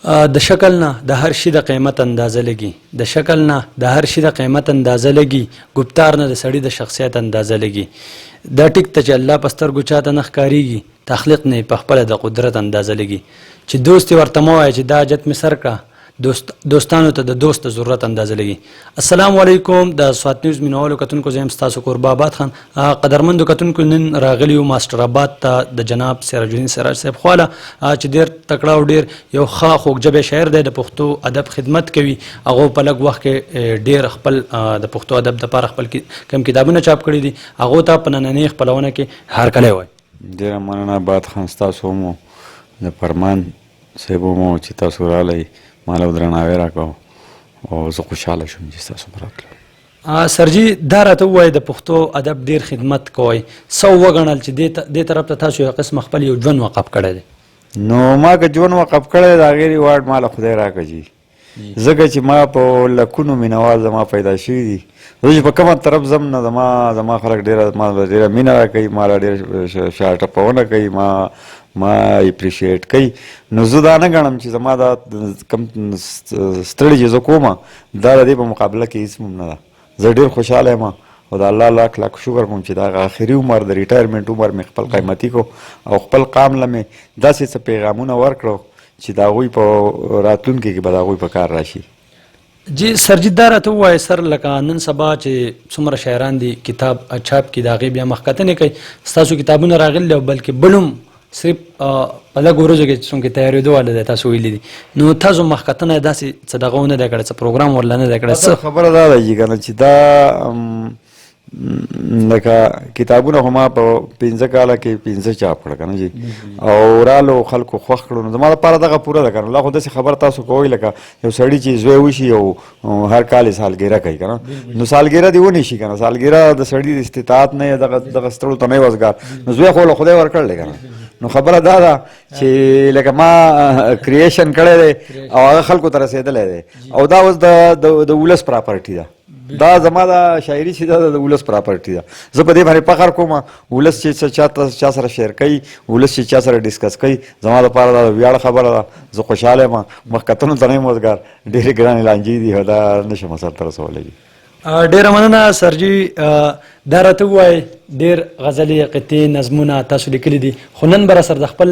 د شکل نه د هر شي د قیمت اندازه لګي، د شکل نه د هر شي د قیمت اندازه لګي، ګفتار نه د سړي د شخصیت اندازه لګي. دا ټیک ته چې الله په سترګو چاته نه ښکارېږي، تخلیق نه په خپله د قدرت اندازه لګي. چې دوست یې ورته مه وایه چې دا حاجت مې سر کړه، دوستانو ته د دوست د ضرورت اندازه لګي. السلام علیکم. د سوات نیوز مینوالو کتونکو زه یم ستاسو کوربه آباد خان. قدرمندو کتونکو نن راغلی یو ماسټر آباد ته د جناب سراج الدین سراج صاحب خواله چې ډېر تکړه او ډېر یو ښه خوږ شاعر دی، د پښتو ادب خدمت کوي. هغو په لږ وخت کې ډېر خپل د پښتو ادب دپاره خپل کم کتابونه چاپ کړي دي. هغو ته په نننۍ خپلونه کې هرکلی وایي. ډېره مننه آباد خان، ستاسو هم د فرمان صاحب هم چې تاسو راغلی ما له درناوی راکړو او زه خوشحاله شوم چې ستاسو په راتلو. سرجي دا راته ووایه د پښتو ادب ډېر خدمت کوئ، څه وګڼل چې دې طرف ته تاسو یو قسم خپل یو ژوند وقف کړی دی؟ نو ما که ژوند وقف کړی دی د هغې ریواډ ما له خدای راکړه جي، ځکه چې ما په لکونو مینوال زما پیدا شوي دي. زه چې په کومه طرف ځم نه زما خلک ډېره مینه راکوي، ما له ډېر شاټپونه کوي، ما اپریشیټ کوي. نو زه دا نه ګڼم چې زما دا کم ستړي چې زه کومه دا د دې په مقابله کې هېڅ هم نه ده. زه ډېر خوشحاله یم او د الله لاک لاک شکر کوم چې د هغه آخري عمر د ریټایرمنټ عمر مې خپل قیمتي کو او خپل قام له مې داسې څه پیغامونه ورکړو چې د هغوی په راتلونکي کې به د هغوی په کار راشي. جی سرجي دا راته ووایه سر لکه نن سبا چې څومره شاعران دي کتاب چاپ کړي د هغې بیا مخکتنې کوي، ستاسو کتابونه راغلي او بلکې بل هم صرف په لږو ورځو کې څومره تیارېدو والا دی تاسو ویلي دي. نو تاسو مخکتنه داسې څه دغه ونه دی کړی، څه پروګرام ورله نه دی کړی؟ څه خبره دا ده چې که نه چې دا لکه کتابونه خو ما په 5 کاله کې 5 چاپ کړه که نه جي، او رالو خلکو خوښ کړو. نو زما لپاره دغه پوره ده که نه. لا خو داسې خبر تاسو کوئ لکه یو سړي چې زوی وشي او هر کال یې سالګیره کوي که نه، نو سالګیره دې ونیشي که نه. سالګیره د سړي د استطاعت نه یې دغه ستړو ته نه یې وزګار، نو زوی خو له خدای ورکړلی که نه. نو خبره دا ده چې لکه ما کریشن کړی دی او هغه خلکو ته رسېدلی دی، او دا اوس د ولس پراپرټي ده. دا زما د شاعري چې ده د ولس پراپرټي ده. زه په دې باندې فخر کوم. ولس چې چا سره شیر کوي، ولس چې چا سره ډسکس کوي، زما لپاره دا د ویاړ خبره ده. زه خوشحاله یم. مخکتنو ته نه یم وزګار، ډېرې ګرانې لانجې دي او دا نشم سرته رسولی. ډېره مننه سرجي. دا راته ووایئ ډېر غزلې، قطعې، نظمونه تاسو لیکلي دي، خو نن به راسره د خپل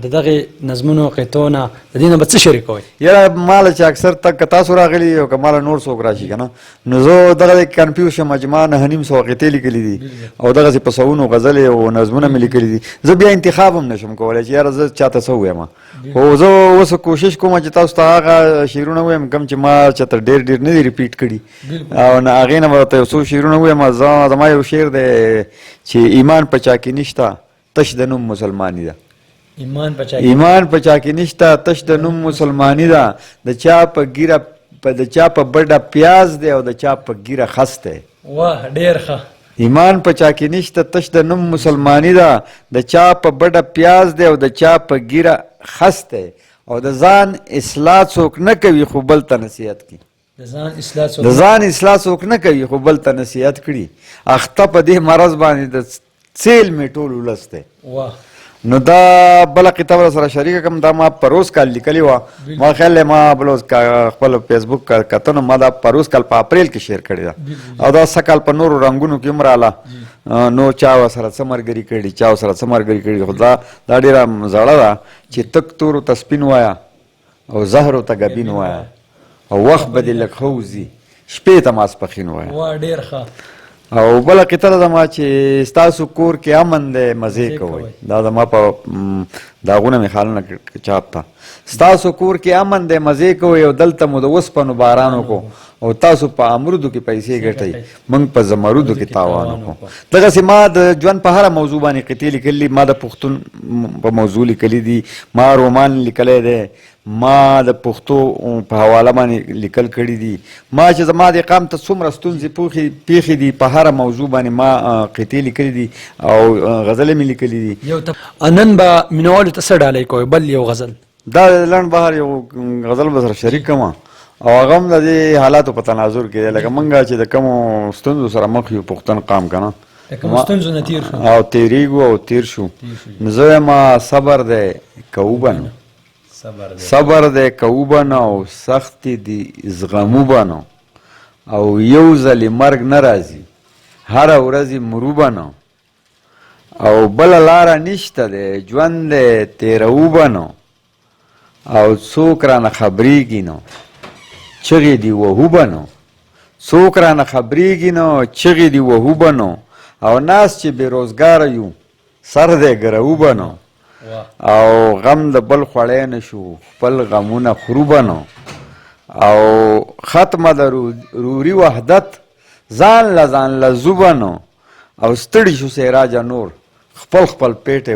د دغې نظمونو قطعو نه د دې نه به څه شریکوئ؟ یاره ماله چې اکثر که تاسو راغلي او که ماله نور څوک راشي که نه، نو زه دغه کنفیوز شم چې ما 9.5 قطعې لیکلي دي او دغسې په سوونو غزلې او نظمونه مې لیکلي دي. زه بیا انتخاب هم نشم کولی چې یاره زه چاته څه ووایم. خو زه اوس کوشش کوم چې تاسو ته هغه شعرونه ووایم کوم چې ما چاته ډېر نه دي ریپیټ کړي، او هغې نه به ورته یو څو شعرونه ووایم. زما یو شعر دی چې ایمان په چا کې نشته تش د نوم مسلماني ده. ایمان په چا کې نشته تش د نوم مسلماني ده. د چا په بډه پیاز دی او د چا په ګیره خس دی. واه ډېر ښه. ایمان په چا کې نشته تش د نوم مسلماني ده. د چا په بډه پیاز دی او د چا په ګیره خس دی. او د ځان اصلاح څوک نه کوي خو بل ته نصیحت کوي. د ځان اصلاح څوک نه کوي خو بل ته نصیحت کړي. اخته په دې مرض باندې د څیل مې ټول ولس دی. نو دا بله قطعه سره شریکه کړم. دا ما پروس کال لیکلې وه. ما خیال دی ما بل خپل فیسبوک کتنه ما دا پروس کال په اپریل کې شیر کړې ده، او دا سږ کال په نورو رنګونو کې هم راله. نو چا ورسره څه ملګري کړي، چا ورسره څه ملګري کړي. خو دا ډېره زړه ده چې تک تورو ته سپین وایه او زهرو ته ګبین وایه او وخت به دې لږ ښه وځي شپې ته ماسپښین وایه. ډېر ښه. او بله قطعه زما چې ستاسو کور کې امن دی مزې کوئ. دا زما په داغونه مې خالونه چاپ ته. ستاسو کور کې امن دی مزې کوئ او دلته مو د اوسپنو باران وکړو او تاسو په امرودو کې پیسې ګټئ موږ په زمرودو کې تاوان وکړو. دغسې ما د ژوند په هره موضوع باندې قطعې لیکلي. ما د پښتون په موضوع لیکلي دي، ما رومان لیکلی دی، ما د پښتو په حواله باندې لیکل کړي دي. ما چې زما د قام ته څومره ستونزې پیښې دي په هره موضوع باندې ما قطعې لیکلي دي او غزلې مې لیکلي دي. نن به مینوالو ته څه ډالۍ کوئ؟ بل یو غزل دا لنډ بهر یو غزل به سره شریک کړم او هغه هم د دې حالاتو په تناظر کې دی. لکه موږ چې د کومو ستونزو سره مخ یو پښتون قام که نه او تیریږو او تیر شو. نو زه وایم صبر دی که وبنو صبر دی کوو بنو او سختی دی زغمو بنو او یو ځلې مرګ نه راځي هره ورځ مرو بنو او بله لاره نشته دی ژوند دی تیرو بنو او څوک رانه خبریږي نو چغې دي وهو بنو څوک رانه خبریږي نو چغې دي وهو بنو او ناس چې بېروزګاره یو سر دی ګرو بنو او غم د بل خوړی نه شو خپل غمونه خورو بنو او ختمه د روري وحدت ځان له زو بنو او ستړي شو سراجه نور خپل پیټ